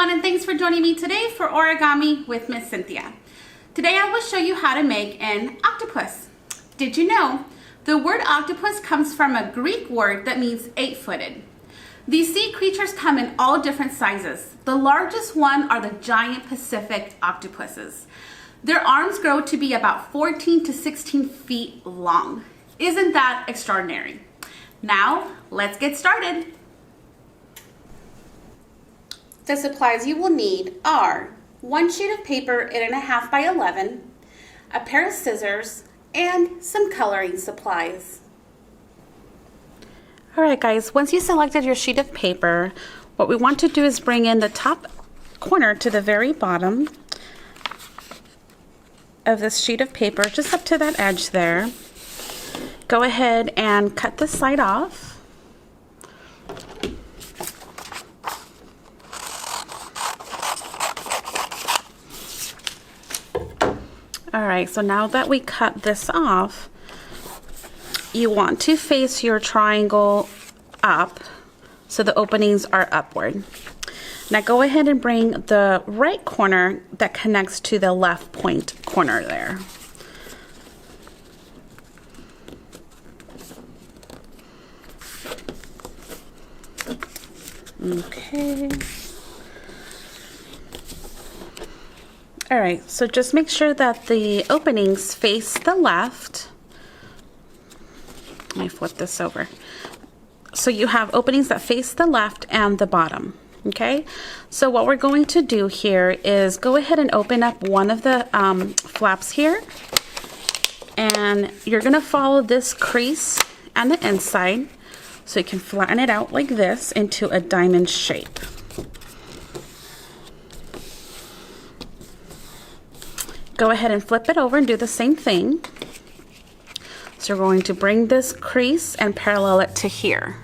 everyone, and thanks for joining me today for Origami with Miss Cynthia. Today I will show you how to make an octopus. Did you know the word octopus comes from a Greek word that means 8-footed? These sea creatures come in all different sizes. The largest one are the giant Pacific octopuses. Their arms grow to be about 14 to 16 feet long. Isn't that extraordinary? Now, let's get started. The supplies you will need are 1 sheet of paper 8.5 by 11, a pair of scissors, and some coloring supplies. Alright guys, once you selected your sheet of paper, what we want to do is bring in the top corner to the very bottom of this sheet of paper, just up to that edge there. Go ahead and cut this side off. Alright, so now that we cut this off, you want to face your triangle up so the openings are upward. Now go ahead and bring the right corner that connects to the left point corner there. Okay. Alright, so just make sure that the openings face the left. Let me flip this over. So you have openings that face the left and the bottom. Okay, so what we're going to do here is go ahead and open up one of the flaps here. And you're going to follow this crease and the inside. So you can flatten it out like this into a diamond shape. Go ahead and flip it over and do the same thing. So we're going to bring this crease and parallel it to here.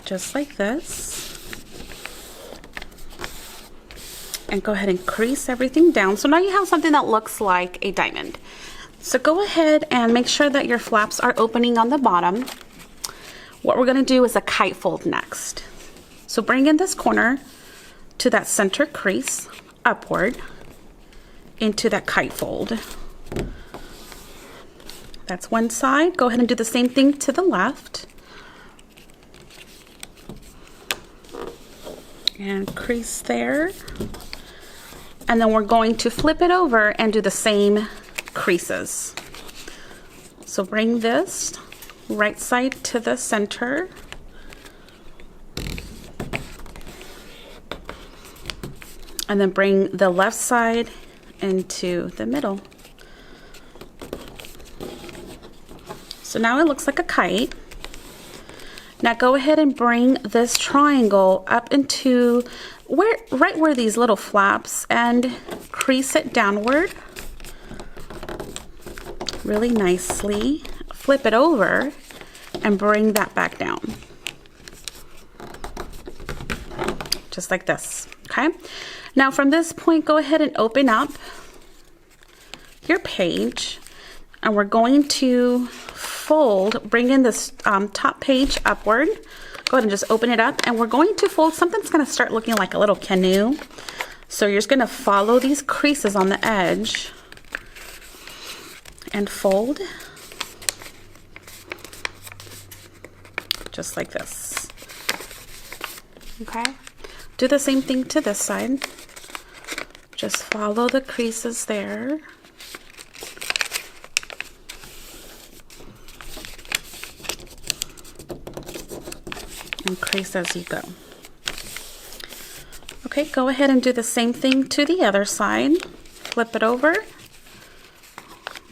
Just like this, and go ahead and crease everything down. So now you have something that looks like a diamond. So go ahead and make sure that your flaps are opening on the bottom. What we're going to do is a kite fold next. So bring in this corner to that center crease upward into that kite fold. That's one side. Go ahead and do the same thing to the left. And crease there, and then we're going to flip it over and do the same creases. So bring this right side to the center, and then bring the left side into the middle. So now it looks like a kite. Now go ahead and bring this triangle up into right where these little flaps, and crease it downward really nicely. Flip it over and bring that back down. Just like this, okay? Now from this point, go ahead and open up your page, and we're going to fold, bring in this top page upward. Go ahead and just open it up, and we're going to fold something that's going to start looking like a little canoe. So you're just going to follow these creases on the edge and fold just like this. Okay, do the same thing to this side. Just follow the creases there. And crease as you go. Okay, go ahead and do the same thing to the other side. Flip it over,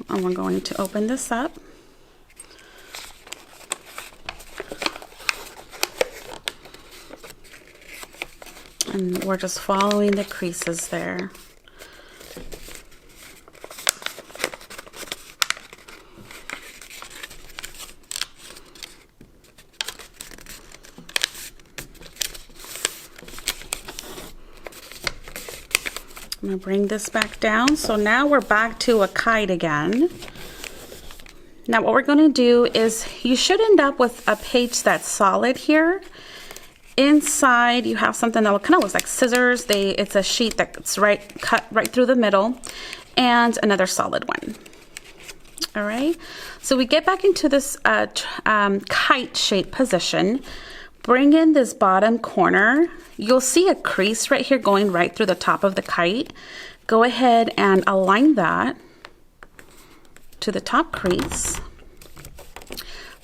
and we're going to open this up. And we're just following the creases there. I'm gonna bring this back down. So now we're back to a kite again. Now what we're gonna do is, you should end up with a page that's solid here. Inside you have something that kind of looks like scissors. It's a sheet that's cut right through the middle, and another solid one. All right, so we get back into this kite shape position. Bring in this bottom corner. You'll see a crease right here going right through the top of the kite. Go ahead and align that to the top crease.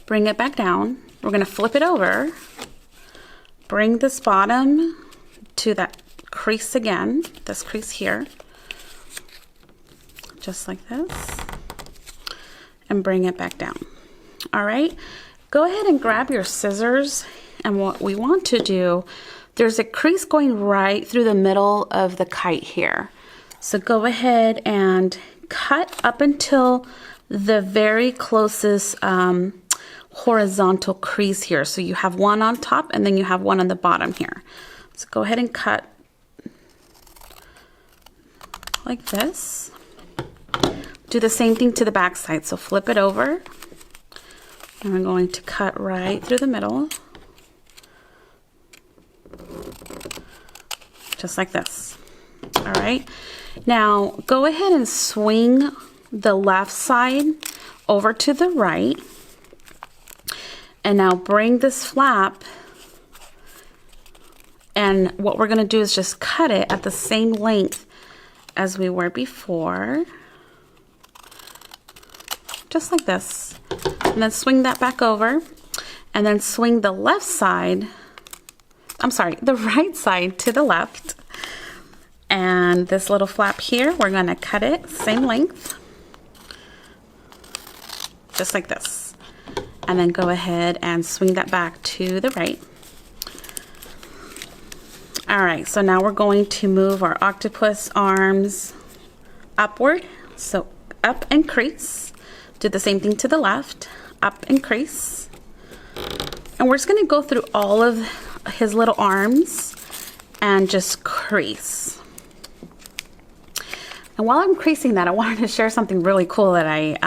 Bring it back down. We're going to flip it over. Bring this bottom to that crease again, this crease here, just like this, and bring it back down. All right, go ahead and grab your scissors, and what we want to do, there's a crease going right through the middle of the kite here. So go ahead and cut up until the very closest horizontal crease here. So you have one on top and then you have one on the bottom here. So go ahead and cut like this. Do the same thing to the back side. So flip it over, and we're going to cut right through the middle, just like this. All right, now go ahead and swing the left side over to the right. And now bring this flap, and what we're going to do is just cut it at the same length as we were before, just like this. And then swing that back over, and then swing the left side, the right side to the left. And this little flap here, we're going to cut it same length, just like this. And then go ahead and swing that back to the right. All right, so now we're going to move our octopus arms upward. So up and crease. Do the same thing to the left. Up and crease. And we're just gonna go through all of his little arms and just crease. And while I'm creasing that, I wanted to share something really cool that I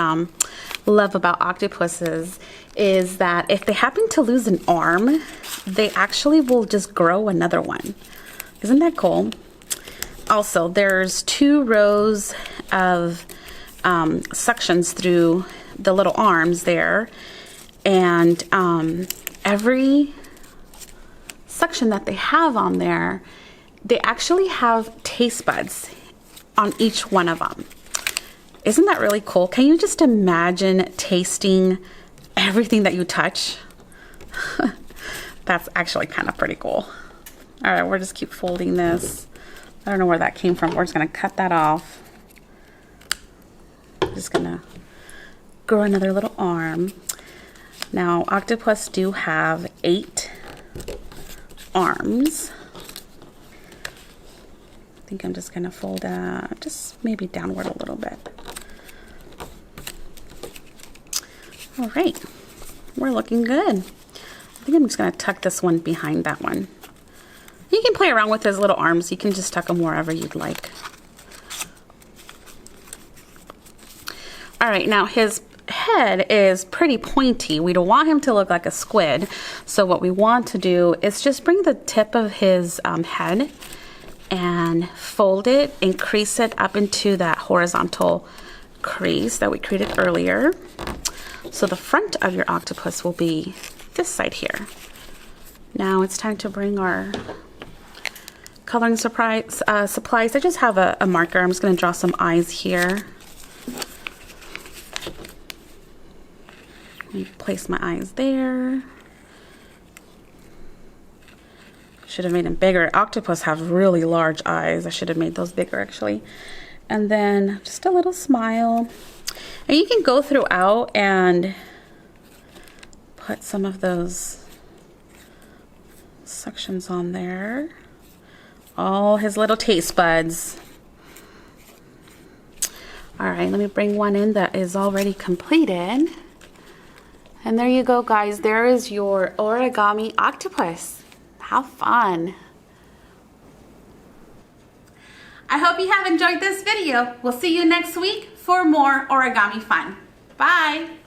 love about octopuses, is that if they happen to lose an arm, they actually will just grow another one. Isn't that cool? Also, there's 2 rows of suctions through the little arms there, and every suction that they have on there, they actually have taste buds on each one of them. Isn't that really cool? Can you just imagine tasting everything that you touch? That's actually kind of pretty cool. All right, we'll just keep folding this. I don't know where that came from. We're just gonna cut that off. Just gonna grow another little arm. Now, octopus do have 8 arms. I think I'm just gonna fold that just maybe downward a little bit. All right, we're looking good. I think I'm just gonna tuck this one behind that one. You can play around with his little arms. You can just tuck them wherever you'd like. All right, now his head is pretty pointy. We don't want him to look like a squid. So what we want to do is just bring the tip of his head and fold it and crease it up into that horizontal crease that we created earlier. So the front of your octopus will be this side here. Now it's time to bring our coloring supplies. I just have a marker. I'm just going to draw some eyes here. Let me place my eyes there. Should have made them bigger. Octopus have really large eyes. I should have made those bigger actually. And then just a little smile. And you can go throughout and put some of those sections on there. All his little taste buds. All right, let me bring one in that is already completed. And there you go, guys. There is your origami octopus. How fun. I hope you have enjoyed this video. We'll see you next week for more origami fun. Bye!